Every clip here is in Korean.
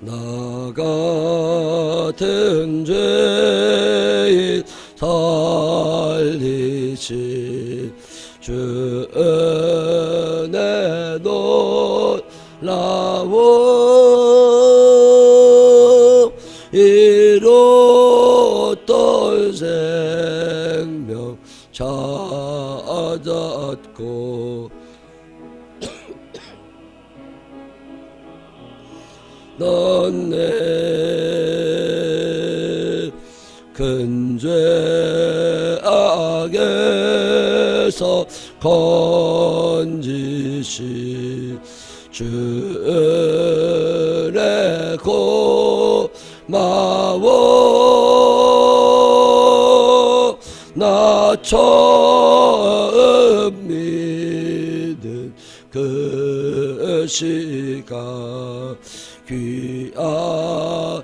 나 같은 죄인 살리신 주 은혜 놀라워 이뤘던 생명 찾았고 넌 내 큰 죄악에서 건지시 주 은혜 고마워 나 처음 믿은 그 시간 귀하고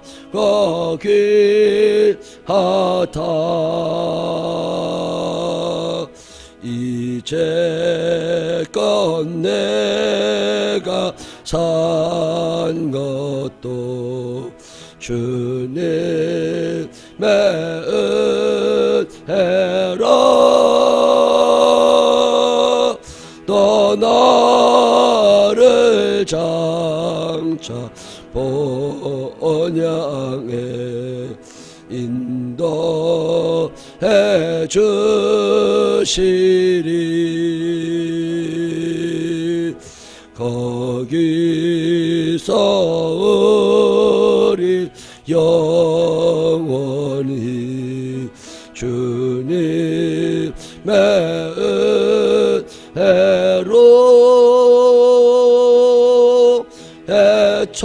귀하다 이제껏 내가 산 것도 주님의 은혜라 또 나를 장차 본향에 인도해 주시리 거기서 우리 영원히 주님의 은혜로 해처럼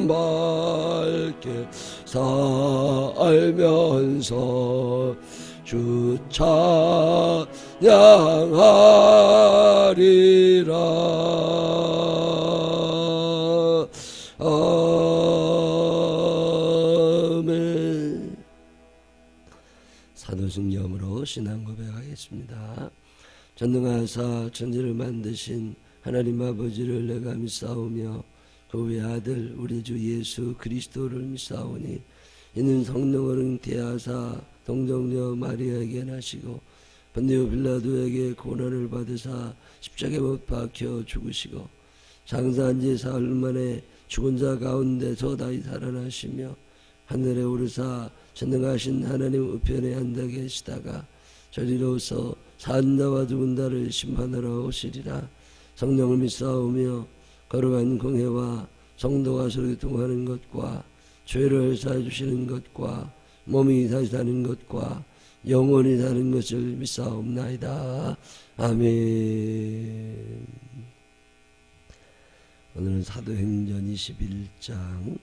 밝게 살면서 주 찬양하리라. 아멘. 사도승경으로 신앙 고백하겠습니다. 전능하사 천지를 만드신 하나님 아버지를 내가 믿사오며 그 외아들 우리 주 예수 그리스도를 믿사오니 이는 성령을 잉태하사 동정녀 마리아에게 나시고 본디오 빌라도에게 고난을 받으사 십자가에 못 박혀 죽으시고 장사한 지 사흘 만에 죽은 자 가운데서 다시 살아나시며 하늘에 오르사 전능하신 하나님 우편에 앉아 계시다가 저리로서 산 자와 죽은 자를 심판하러 오시리라. 성령을 믿사오며 거룩한 공회와 성도가 서로 교통하는 것과 죄를 사해 주시는 것과 몸이 다시 사는 것과 영원히 사는 것을 믿사옵나이다. 아멘. 오늘은 사도행전 21장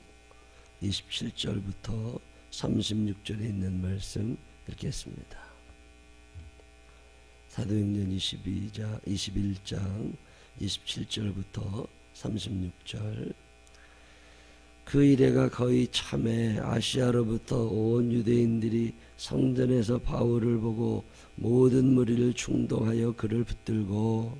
27절부터 36절에 있는 말씀 읽겠습니다. 사도행전 21장 27절부터 36절. 그 이래가 거의 참에 아시아로부터 온 유대인들이 성전에서 바울을 보고 모든 무리를 충동하여 그를 붙들고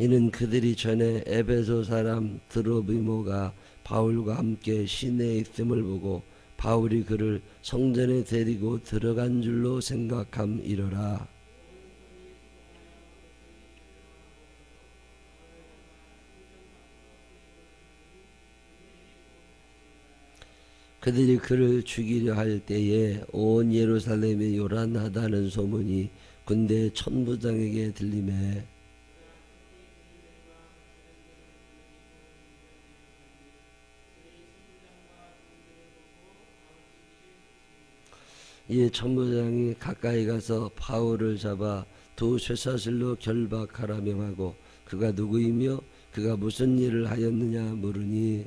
이는 그들이 전에 에베소 사람 드로비모가 바울과 함께 시내에 있음을 보고 바울이 그를 성전에 데리고 들어간 줄로 생각함이로라. 그들이 그를 죽이려 할 때에 온 예루살렘이 요란하다는 소문이 군대 천부장에게 들리매 이에 천부장이 가까이 가서 바울을 잡아 두 쇠사슬로 결박하라 명하고 그가 누구이며 그가 무슨 일을 하였느냐 물으니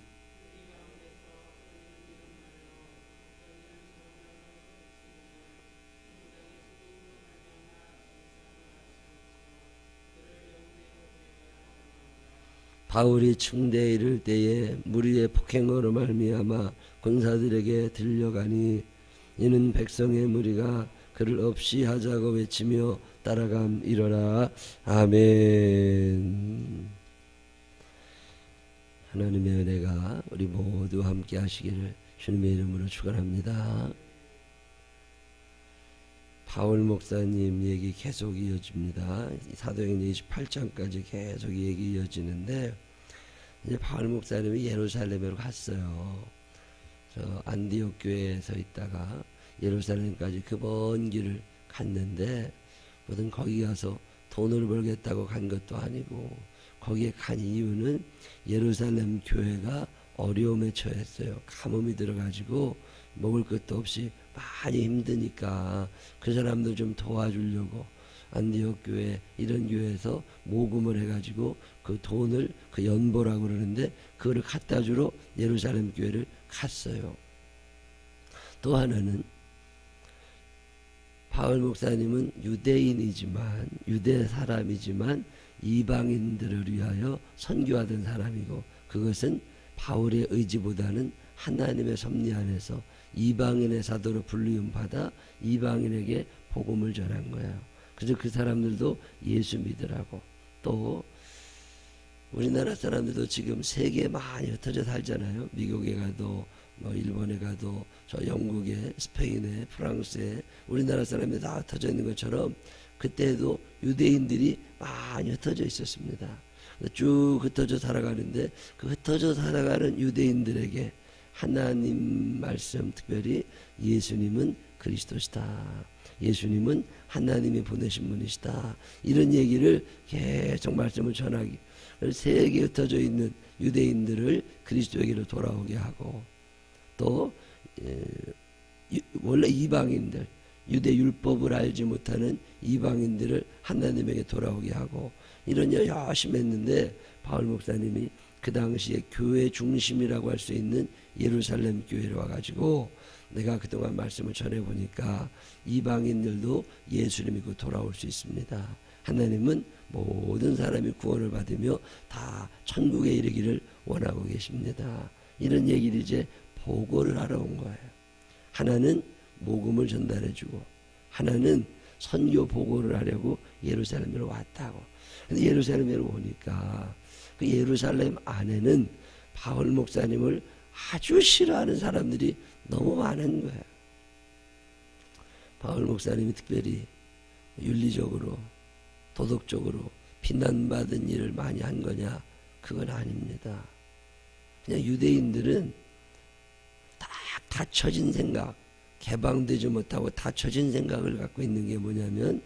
바울이 층대에 이를 때에 무리의 폭행으로 말미암아 군사들에게 들려가니 이는 백성의 무리가 그를 없이 하자고 외치며 따라감이러라. 아멘. 하나님의 은혜가 우리 모두 함께 하시기를 주님의 이름으로 축원합니다. 바울 목사님 얘기 계속 이어집니다. 사도행전 28장까지 계속 얘기 이어지는데, 이제 바울 목사님이 예루살렘으로 갔어요. 저 안디옥 교회에서 있다가 예루살렘까지 그 먼 길을 갔는데, 뭐든 거기 가서 돈을 벌겠다고 간 것도 아니고, 거기에 간 이유는 예루살렘 교회가 어려움에 처했어요. 가뭄이 들어가지고 먹을 것도 없이 많이 힘드니까 그 사람들 좀 도와주려고 안디옥 교회, 이런 교회에서 모금을 해가지고 그 돈을, 그 연보라고 그러는데 그거를 갖다 주러 예루살렘 교회를 갔어요. 또 하나는 바울 목사님은 유대인이지만, 유대 사람이지만 이방인들을 위하여 선교하던 사람이고, 그것은 바울의 의지보다는 하나님의 섭리 안에서 이방인의 사도로 불리움 받아 이방인에게 복음을 전한 거예요. 그래서 그 사람들도 예수 믿으라고. 또 우리나라 사람들도 지금 세계에 많이 흩어져 살잖아요. 미국에 가도 뭐 일본에 가도 저 영국에, 스페인에, 프랑스에 우리나라 사람들이 다 흩어져 있는 것처럼 그때도 유대인들이 많이 흩어져 있었습니다. 쭉 흩어져 살아가는데 그 흩어져 살아가는 유대인들에게 하나님 말씀, 특별히 예수님은 그리스도시다, 예수님은 하나님이 보내신 분이시다, 이런 얘기를 계속 말씀을 전하기, 세계에 흩어져 있는 유대인들을 그리스도에게로 돌아오게 하고, 또 원래 이방인들, 유대 율법을 알지 못하는 이방인들을 하나님에게 돌아오게 하고, 이런 일 열심히 했는데 바울 목사님이 그 당시에 교회 중심이라고 할 수 있는 예루살렘 교회로 와가지고, 내가 그동안 말씀을 전해보니까 이방인들도 예수를 믿고 돌아올 수 있습니다. 하나님은 모든 사람이 구원을 받으며 다 천국에 이르기를 원하고 계십니다. 이런 얘기를 이제 보고를 하러 온 거예요. 하나는 복음을 전달해주고, 하나는 선교 보고를 하려고 예루살렘으로 왔다고. 근데 예루살렘에 오니까 그 예루살렘 안에는 바울 목사님을 아주 싫어하는 사람들이 너무 많은 거예요. 바울 목사님이 특별히 윤리적으로, 도덕적으로 비난받은 일을 많이 한 거냐? 그건 아닙니다. 그냥 유대인들은 딱 닫혀진 생각, 개방되지 못하고 닫혀진 생각을 갖고 있는 게 뭐냐면,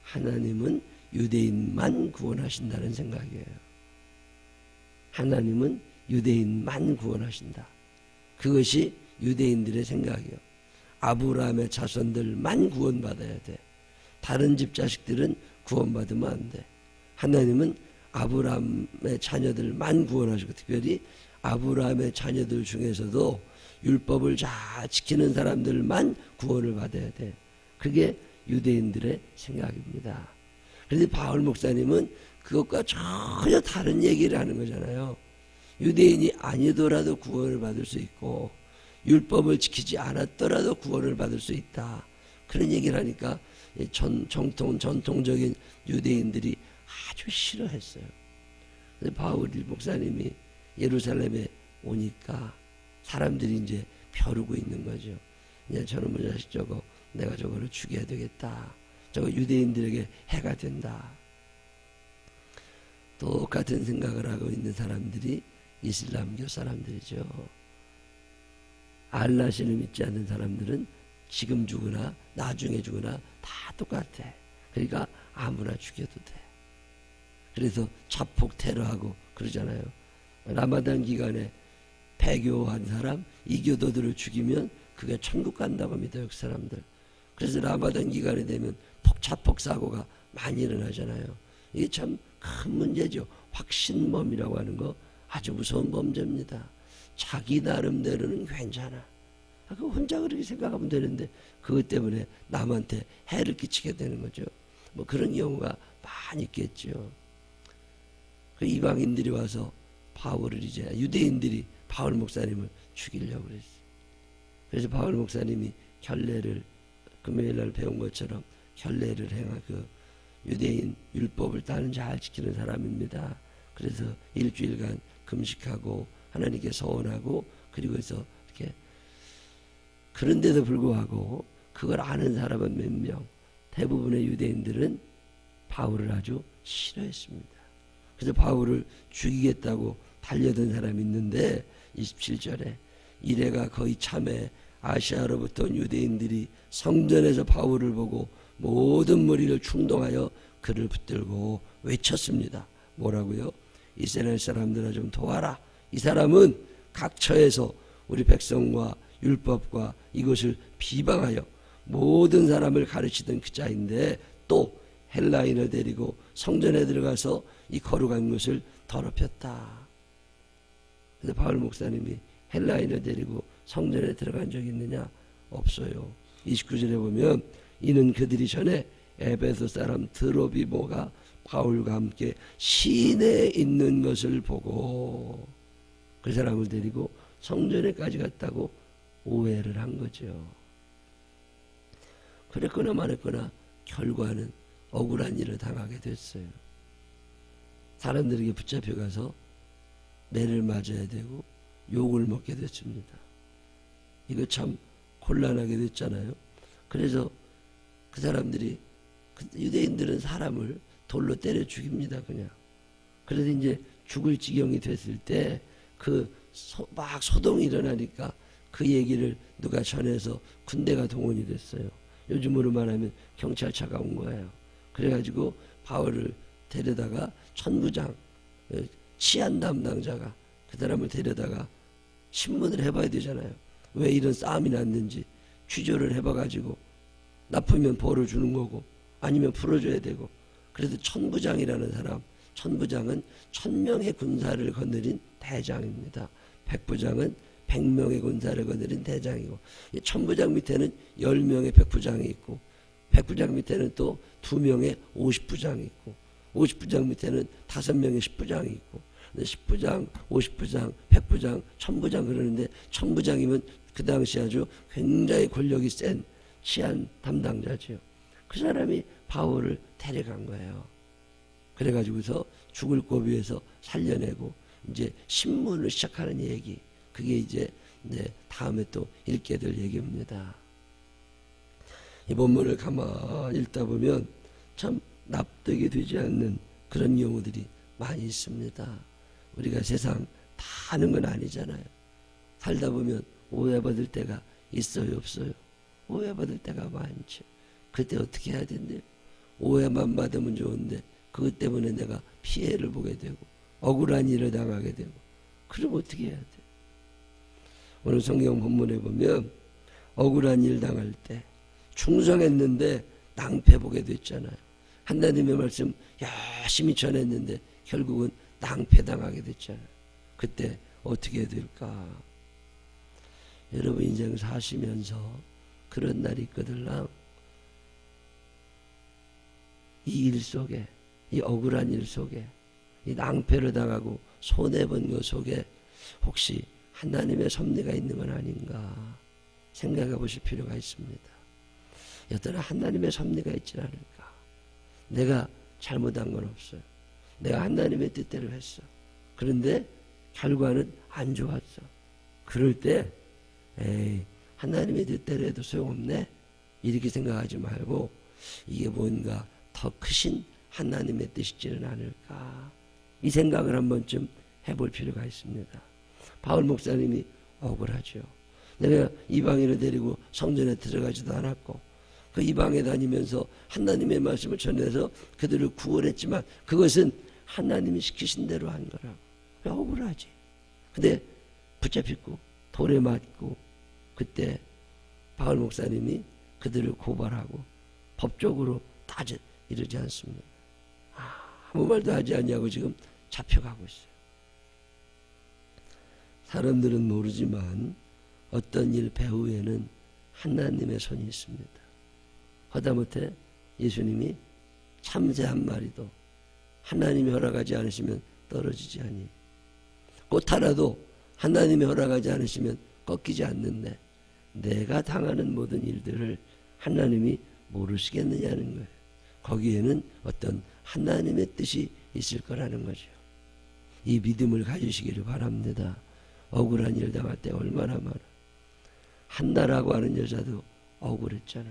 하나님은 유대인만 구원하신다는 생각이에요. 하나님은 유대인만 구원하신다. 그것이 유대인들의 생각이에요. 아브라함의 자손들만 구원받아야 돼. 다른 집 자식들은 구원받으면 안 돼. 하나님은 아브라함의 자녀들만 구원하시고, 특별히 아브라함의 자녀들 중에서도 율법을 잘 지키는 사람들만 구원을 받아야 돼. 그게 유대인들의 생각입니다. 그런데 바울 목사님은 그것과 전혀 다른 얘기를 하는 거잖아요. 유대인이 아니더라도 구원을 받을 수 있고, 율법을 지키지 않았더라도 구원을 받을 수 있다. 그런 얘기를 하니까 전통적인 유대인들이 아주 싫어했어요. 바울 목사님이 예루살렘에 오니까 사람들이 이제 벼르고 있는 거죠. 이제 저놈의 자식 저거, 내가 저거를 죽여야 되겠다. 저거 유대인들에게 해가 된다. 똑같은 생각을 하고 있는 사람들이 이슬람교 사람들이죠. 알라신을 믿지 않는 사람들은 지금 죽으나 나중에 죽으나 다 똑같아. 그러니까 아무나 죽여도 돼. 그래서 자폭 테러하고 그러잖아요. 라마단 기간에 배교한 사람, 이교도들을 죽이면 그게 천국 간다고 믿어요, 그 사람들. 그래서 라마단 기간이 되면 자폭 사고가 많이 일어나잖아요. 이게 참 큰 문제죠. 확신범이라고 하는 거 아주 무서운 범죄입니다. 자기 나름대로는 괜찮아. 그 혼자 그렇게 생각하면 되는데 그것 때문에 남한테 해를 끼치게 되는 거죠. 뭐 그런 경우가 많이 있겠죠. 그 이방인들이 와서 바울을 이제 유대인들이 바울 목사님을 죽이려고 그랬어요. 그래서 바울 목사님이 결례를 금요일 날 배운 것처럼 결례를 행하 그 유대인 율법을 따는 잘 지키는 사람입니다. 그래서 일주일간 금식하고 하나님께 서원하고 그리고 해서 이렇게 그런데도 불구하고 그걸 아는 사람은 몇 명, 대부분의 유대인들은 바울을 아주 싫어했습니다. 그래서 바울을 죽이겠다고 달려든 사람이 있는데 27절에 이래가 거의 참에 아시아로부터 온 유대인들이 성전에서 바울을 보고 모든 무리를 충동하여 그를 붙들고 외쳤습니다. 뭐라고요? 이스라엘 사람들아 좀 도와라. 이 사람은 각처에서 우리 백성과 율법과 이것을 비방하여 모든 사람을 가르치던 그 자인데 또 헬라인을 데리고 성전에 들어가서 이 거룩한 것을 더럽혔다. 그래서 바울 목사님이 헬라인을 데리고 성전에 들어간 적이 있느냐? 없어요. 29절에 보면 이는 그들이 전에 에베소 사람 드로비모가 바울과 함께 시내에 있는 것을 보고 그 사람을 데리고 성전에까지 갔다고 오해를 한 거죠. 그랬거나 말했거나 결과는 억울한 일을 당하게 됐어요. 사람들에게 붙잡혀가서 매를 맞아야 되고 욕을 먹게 됐습니다. 이거 참 곤란하게 됐잖아요. 그래서 그 사람들이 유대인들은 사람을 돌로 때려 죽입니다. 그냥. 그래서 이제 죽을 지경이 됐을 때 막 소동이 일어나니까 그 얘기를 누가 전해서 군대가 동원이 됐어요. 요즘으로 말하면 경찰차가 온 거예요. 그래가지고 바울을 데려다가 천부장 치안 담당자가 그 사람을 데려다가 신문을 해봐야 되잖아요. 왜 이런 싸움이 났는지 취조를 해봐가지고 나쁘면 벌을 주는 거고 아니면 풀어줘야 되고. 그래서 천부장이라는 사람, 천부장은 1000명의 군사를 거느린 대장입니다. 백부장은 100명의 군사를 거느린 대장이고, 천부장 밑에는 10명의 백부장이 있고, 백부장 밑에는 또 2명의 50부장이 있고, 50부장 밑에는 5명의 10부장이 있고, 10부장, 50부장, 100부장, 1000부장 그러는데, 천부장이면 그 당시 아주 굉장히 권력이 센 치안 담당자죠. 그 사람이 바울을 데려간 거예요. 그래가지고서 죽을 고비에서 살려내고 이제 신문을 시작하는 얘기, 그게 이제 다음에 또 읽게 될 얘기입니다. 이 본문을 가만히 읽다 보면 참 납득이 되지 않는 그런 경우들이 많이 있습니다. 우리가 세상 다 아는 건 아니잖아요. 살다 보면 오해받을 때가 있어요, 없어요? 오해받을 때가 많죠. 그때 어떻게 해야 된대요? 오해만 받으면 좋은데 그것 때문에 내가 피해를 보게 되고 억울한 일을 당하게 되고, 그럼 어떻게 해야 돼? 오늘 성경 본문에 보면 억울한 일 당할 때 충성했는데 낭패 보게 됐잖아요. 하나님의 말씀 열심히 전했는데 결국은 낭패 당하게 됐잖아요. 그때 어떻게 해야 될까? 여러분 인생 사시면서 그런 날이 있거든요. 이 일 속에, 이 억울한 일 속에, 이 낭패를 당하고 손해본 것 속에 혹시 하나님의 섭리가 있는 건 아닌가 생각해 보실 필요가 있습니다. 여전히 하나님의 섭리가 있지 않을까? 내가 잘못한 건 없어요. 내가 하나님의 뜻대로 했어. 그런데 결과는 안 좋았어. 그럴 때 에이, 하나님의 뜻대로 해도 소용없네, 이렇게 생각하지 말고 이게 뭔가 더 크신 하나님의 뜻이지는 않을까, 이 생각을 한 번쯤 해볼 필요가 있습니다. 바울 목사님이 억울하죠. 내가 이방인을 데리고 성전에 들어가지도 않았고 그 이방에 다니면서 하나님의 말씀을 전해서 그들을 구원했지만 그것은 하나님이 시키신 대로 한 거라고. 억울하지. 근데 붙잡히고 돌에 맞고 그때 바울 목사님이 그들을 고발하고 법적으로 따져 이러지 않습니다. 아무 말도 하지 않냐고 지금 잡혀가고 있어요. 사람들은 모르지만 어떤 일 배후에는 하나님의 손이 있습니다. 하다못해 예수님이 참새 한 마리도 하나님이 허락하지 않으시면 떨어지지 아니. 꽃 하나도 하나님이 허락하지 않으시면 꺾이지 않는데 내가 당하는 모든 일들을 하나님이 모르시겠느냐는 거예요. 거기에는 어떤 하나님의 뜻이 있을 거라는 거죠. 이 믿음을 가지시기를 바랍니다. 억울한 일 당할 때 얼마나 많아. 한나라고 하는 여자도 억울했잖아.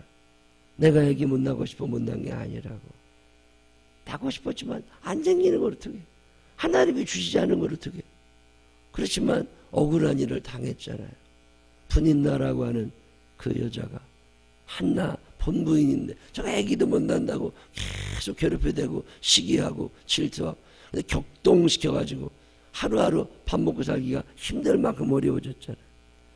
내가 애기 못 낳고 싶어 못 낳은 게 아니라고. 낳고 싶었지만 안 생기는 걸 어떻게. 하나님이 주시지 않은 걸 어떻게. 그렇지만 억울한 일을 당했잖아요. 분인나라고 하는 그 여자가 한나 본부인인데 저 애기도 못 낳는다고 계속 괴롭혀대고 시기하고 질투하고 격동시켜가지고 하루하루 밥 먹고 살기가 힘들 만큼 어려워졌잖아요.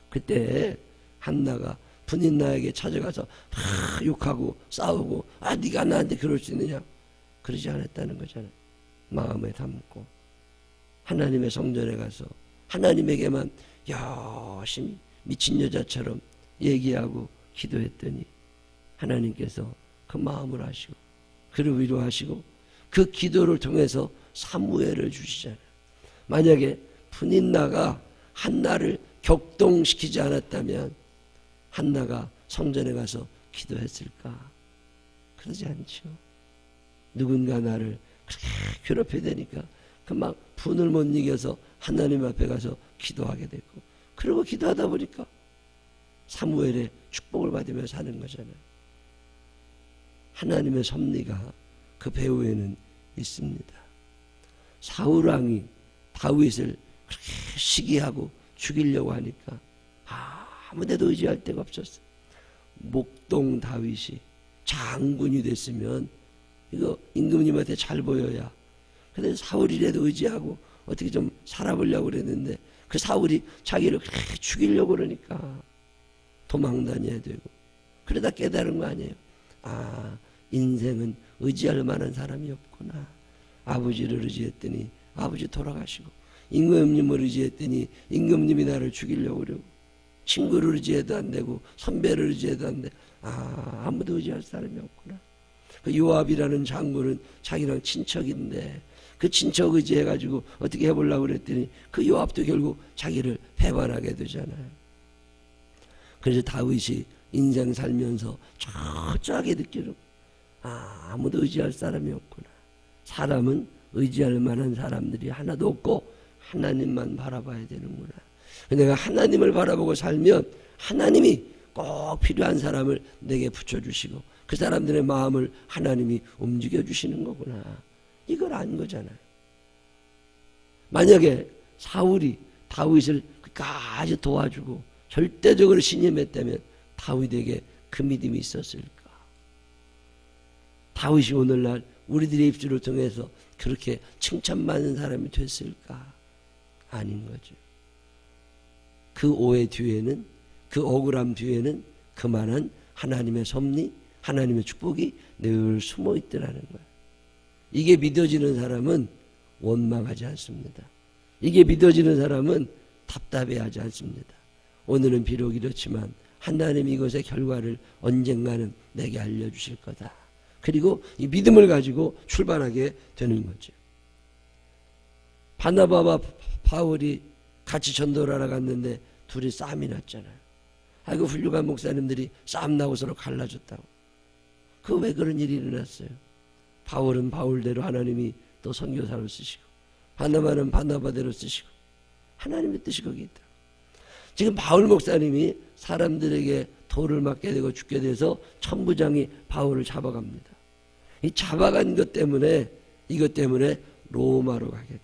그때 한나가 분인나에게 찾아가서 막 욕하고 싸우고 네가 나한테 그럴 수 있느냐 그러지 않았다는 거잖아요. 마음에 담고 하나님의 성전에 가서 하나님에게만 열심히 미친 여자처럼 얘기하고 기도했더니 하나님께서 그 마음을 아시고 그를 위로하시고 그 기도를 통해서 사무엘을 주시잖아요. 만약에 분인나가 한나를 격동시키지 않았다면 한나가 성전에 가서 기도했을까? 그러지 않죠. 누군가 나를 그렇게 괴롭혀대니까 그 막 분을 못 이겨서 하나님 앞에 가서 기도하게 되고 그리고 기도하다 보니까 사무엘의 축복을 받으며 사는 거잖아요. 하나님의 섭리가 그 배후에는 있습니다. 사울왕이 다윗을 그렇게 시기하고 죽이려고 하니까 아무데도 의지할 데가 없었어요. 목동 다윗이 장군이 됐으면 이거 임금님한테 잘 보여야. 근데 사울이라도 의지하고 어떻게 좀 살아보려고 그랬는데 그 사울이 자기를 그렇게 죽이려고 그러니까 도망 다녀야 되고 그러다 깨달은 거 아니에요. 인생은 의지할 만한 사람이 없구나. 아버지를 의지했더니 아버지 돌아가시고 임금님을 의지했더니 임금님이 나를 죽이려고 그러고 친구를 의지해도 안 되고 선배를 의지해도 안 돼. 아무도 의지할 사람이 없구나. 그 요압이라는 장군은 자기랑 친척인데 그 친척 의지해가지고 어떻게 해보려고 그랬더니 그 요압도 결국 자기를 배반하게 되잖아요. 그래서 다윗이 인생 살면서 초조하게 느끼는 아무도 의지할 사람이 없구나. 사람은 의지할 만한 사람들이 하나도 없고 하나님만 바라봐야 되는구나. 내가 하나님을 바라보고 살면 하나님이 꼭 필요한 사람을 내게 붙여주시고 그 사람들의 마음을 하나님이 움직여주시는 거구나. 이걸 안 거잖아요. 만약에 사울이 다윗을 끝까지 도와주고 절대적으로 신임했다면 다윗에게 그 믿음이 있었을까? 다윗이 오늘날 우리들의 입술을 통해서 그렇게 칭찬받는 사람이 됐을까? 아닌 거죠. 그 오해 뒤에는, 그 억울함 뒤에는 그만한 하나님의 섭리, 하나님의 축복이 늘 숨어 있더라는 거예요. 이게 믿어지는 사람은 원망하지 않습니다. 이게 믿어지는 사람은 답답해하지 않습니다. 오늘은 비록 이렇지만 하나님이 이것의 결과를 언젠가는 내게 알려주실 거다. 그리고 이 믿음을 가지고 출발하게 되는 거죠. 바나바와 바울이 같이 전도를 하러 갔는데 둘이 싸움이 났잖아요. 그 훌륭한 목사님들이 싸움 나고 서로 갈라졌다고. 그 왜 그런 일이 일어났어요? 바울은 바울대로 하나님이 또 선교사로 쓰시고 바나바는 바나바대로 쓰시고 하나님의 뜻이 거기 있다. 지금 바울 목사님이 사람들에게 돌을 맞게 되고 죽게 돼서 천부장이 바울을 잡아갑니다. 이 잡아간 것 때문에 이것 때문에 로마로 가게 돼요.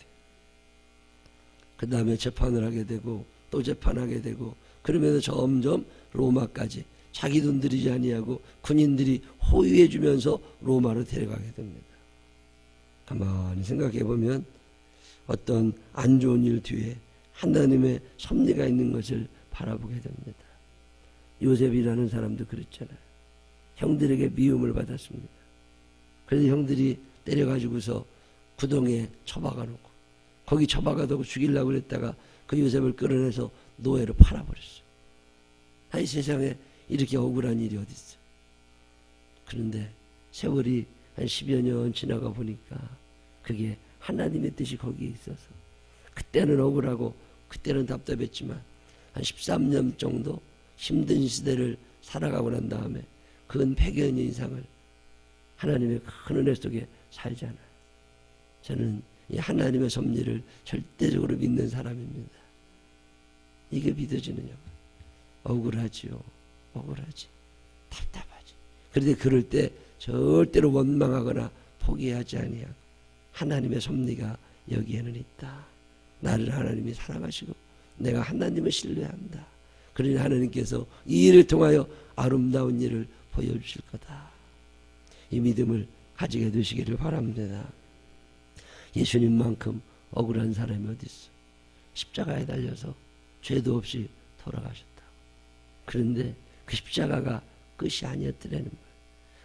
그 다음에 재판을 하게 되고 또 재판하게 되고 그러면서 점점 로마까지 자기 돈 들이지 아니하고 군인들이 호위해 주면서 로마로 데려가게 됩니다. 가만히 생각해 보면 어떤 안 좋은 일 뒤에 하나님의 섭리가 있는 것을 바라보게 됩니다. 요셉이라는 사람도 그랬잖아요. 형들에게 미움을 받았습니다. 그래서 형들이 때려가지고서 구덩이에 처박아 놓고 거기 처박아 두고 죽이려고 그랬다가 그 요셉을 끌어내서 노예로 팔아버렸어요. 이 세상에 이렇게 억울한 일이 어디 있어요. 그런데 세월이 한 10여 년 지나가 보니까 그게 하나님의 뜻이 거기에 있어서 그때는 억울하고 그때는 답답했지만 한 13년 정도 힘든 시대를 살아가고 난 다음에 근 100여 년 이상을 하나님의 큰 은혜 속에 살잖아요. 저는 이 하나님의 섭리를 절대적으로 믿는 사람입니다. 이게 믿어지느냐고. 억울하지요. 억울하지. 답답하지. 그런데 그럴 때 절대로 원망하거나 포기하지 아니하고 하나님의 섭리가 여기에는 있다. 나를 하나님이 사랑하시고 내가 하나님을 신뢰한다. 그러니 하나님께서 이 일을 통하여 아름다운 일을 보여주실 거다. 이 믿음을 가지게 되시기를 바랍니다. 예수님만큼 억울한 사람이 어디 있어. 십자가에 달려서 죄도 없이 돌아가셨다고. 그런데 그 십자가가 끝이 아니었더라는 거예요.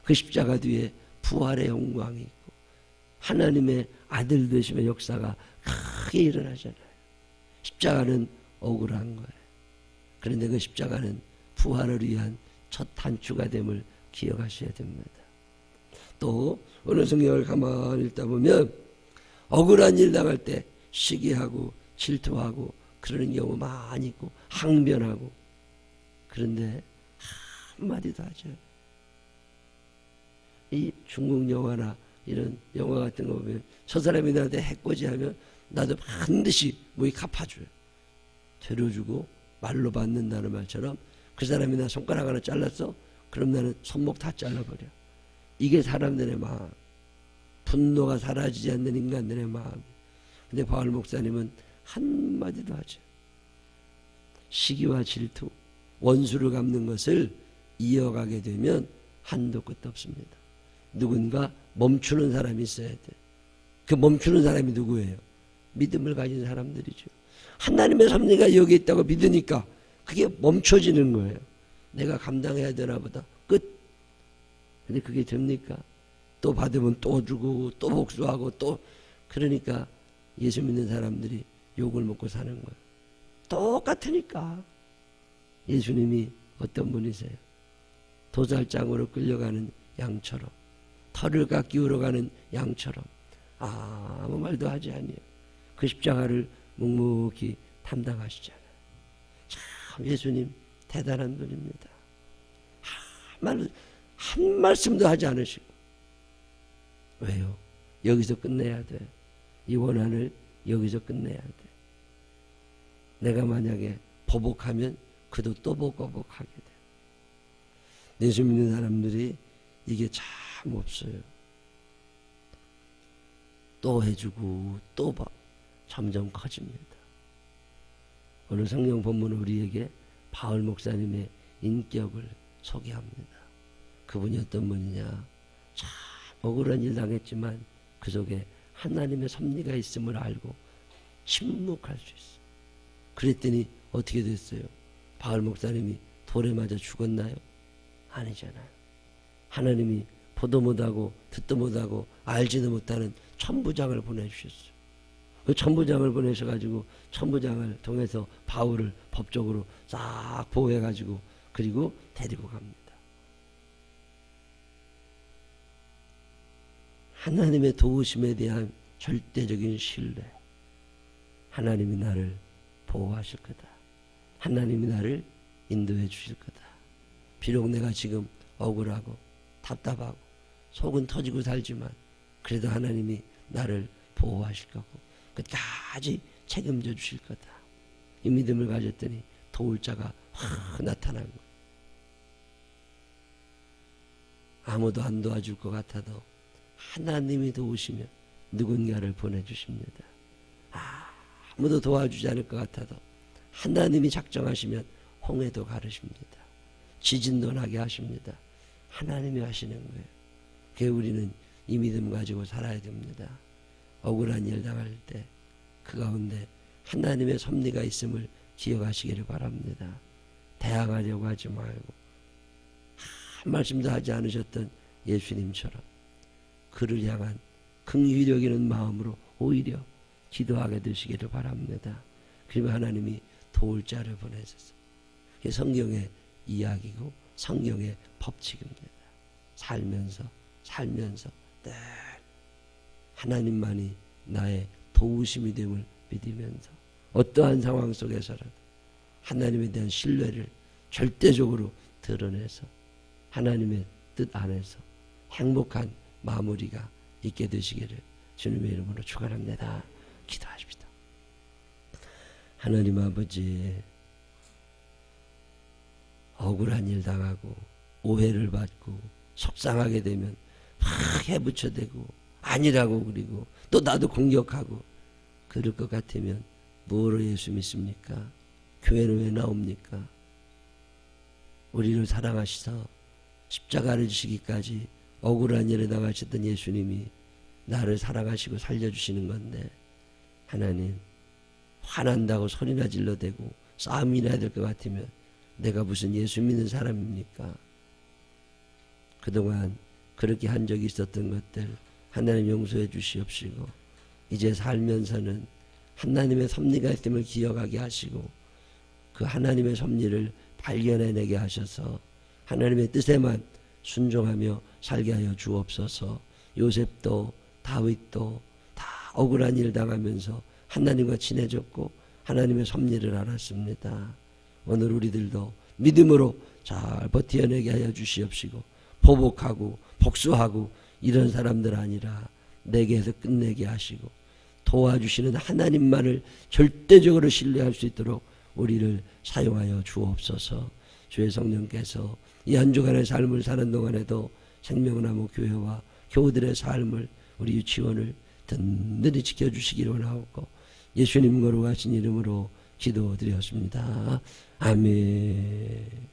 그 십자가 뒤에 부활의 영광이 있고 하나님의 아들 되심의 역사가 크게 일어나잖아요. 십자가는 억울한 거예요. 그런데 그 십자가는 부활을 위한 첫 단추가 됨을 기억하셔야 됩니다. 또 어느 성경을 가만히 읽다 보면 억울한 일 당할 때 시기하고 질투하고 그러는 경우 많이 있고 항변하고 그런데 한마디도 하죠. 이 중국 영화나 이런 영화 같은 거 보면 저 사람이 나한테 해코지하면 나도 반드시 뭐이 갚아줘요. 되려주고 말로 받는다는 말처럼 그 사람이 나 손가락 하나 잘랐어? 그럼 나는 손목 다 잘라버려. 이게 사람들의 마음. 분노가 사라지지 않는 인간들의 마음. 근데 바울 목사님은 한마디도 하죠. 시기와 질투, 원수를 갚는 것을 이어가게 되면 한도 끝도 없습니다. 누군가 멈추는 사람이 있어야 돼. 그 멈추는 사람이 누구예요? 믿음을 가진 사람들이죠. 하나님의 섭리가 여기 있다고 믿으니까 그게 멈춰지는 거예요. 내가 감당해야 되나 보다. 끝. 근데 그게 됩니까? 또 받으면 또 주고 또 복수하고 또 그러니까 예수 믿는 사람들이 욕을 먹고 사는 거예요. 똑같으니까. 예수님이 어떤 분이세요? 도살장으로 끌려가는 양처럼 털을 깎이우러 가는 양처럼 아무 말도 하지 아니에요. 그 십자가를 묵묵히 담당하시잖아요. 참 예수님 대단한 분입니다. 한 말씀도 하지 않으시고. 왜요? 여기서 끝내야 돼. 이 원한을 여기서 끝내야 돼. 내가 만약에 보복하면 그도 또 보복하게 돼. 예수 믿는 사람들이 이게 참 없어요. 또 해주고 또 점점 커집니다. 오늘 성경 본문은 우리에게 바울 목사님의 인격을 소개합니다. 그분이 어떤 분이냐. 참 억울한 일 당했지만 그 속에 하나님의 섭리가 있음을 알고 침묵할 수 있어. 그랬더니 어떻게 됐어요? 바울 목사님이 돌에 맞아 죽었나요? 아니잖아요. 하나님이 보도 못하고 듣도 못하고 알지도 못하는 천부장을 보내주셨어요. 그 천부장을 보내셔가지고 천부장을 통해서 바울을 법적으로 싹 보호해가지고 그리고 데리고 갑니다. 하나님의 도우심에 대한 절대적인 신뢰. 하나님이 나를 보호하실 거다. 하나님이 나를 인도해 주실 거다. 비록 내가 지금 억울하고 답답하고 속은 터지고 살지만 그래도 하나님이 나를 보호하실 거고 끝까지 책임져 주실 거다. 이 믿음을 가졌더니 도울 자가 확 나타난 거예요. 아무도 안 도와줄 것 같아도 하나님이 도우시면 누군가를 보내주십니다. 아무도 도와주지 않을 것 같아도 하나님이 작정하시면 홍해도 가르십니다. 지진도 나게 하십니다. 하나님이 하시는 거예요. 그게 우리는 이 믿음 가지고 살아야 됩니다. 억울한 일 당할 때 그 가운데 하나님의 섭리가 있음을 기억하시기를 바랍니다. 대항하려고 하지 말고 한 말씀도 하지 않으셨던 예수님처럼 그를 향한 긍휼히 여기는 마음으로 오히려 기도하게 되시기를 바랍니다. 그러면 하나님이 도울 자를 보내셔서 이게 성경의 이야기고 성경의 법칙입니다. 살면서 늘 하나님만이 나의 도우심이 됨을 믿으면서 어떠한 상황 속에서라도 하나님에 대한 신뢰를 절대적으로 드러내서 하나님의 뜻 안에서 행복한 마무리가 있게 되시기를 주님의 이름으로 축원합니다. 기도하십시다. 하나님 아버지, 억울한 일 당하고 오해를 받고 속상하게 되면 막 해부쳐대고 아니라고 그리고 또 나도 공격하고 그럴 것 같으면 뭐로 예수 믿습니까? 교회는 왜 나옵니까? 우리를 사랑하시사 십자가를 지시기까지 억울한 일을 당하셨던 예수님이 나를 사랑하시고 살려주시는 건데 하나님, 화난다고 소리나 질러대고 싸움이나 해야 될 것 같으면 내가 무슨 예수 믿는 사람입니까? 그동안 그렇게 한 적이 있었던 것들 하나님 용서해 주시옵시고 이제 살면서는 하나님의 섭리가 있음을 기억하게 하시고 그 하나님의 섭리를 발견해내게 하셔서 하나님의 뜻에만 순종하며 살게 하여 주옵소서. 요셉도 다윗도 다 억울한 일 당하면서 하나님과 친해졌고 하나님의 섭리를 알았습니다. 오늘 우리들도 믿음으로 잘 버텨내게 하여 주시옵시고 보복하고 복수하고 이런 사람들 아니라 내게서 끝내게 하시고 도와주시는 하나님만을 절대적으로 신뢰할 수 있도록 우리를 사용하여 주옵소서. 주의 성령께서 이 한 주간의 삶을 사는 동안에도 생명나무 교회와 교우들의 삶을 우리 유치원을 든든히 지켜주시기를 원하옵고 예수님 거룩하신 이름으로 기도드렸습니다. 아멘.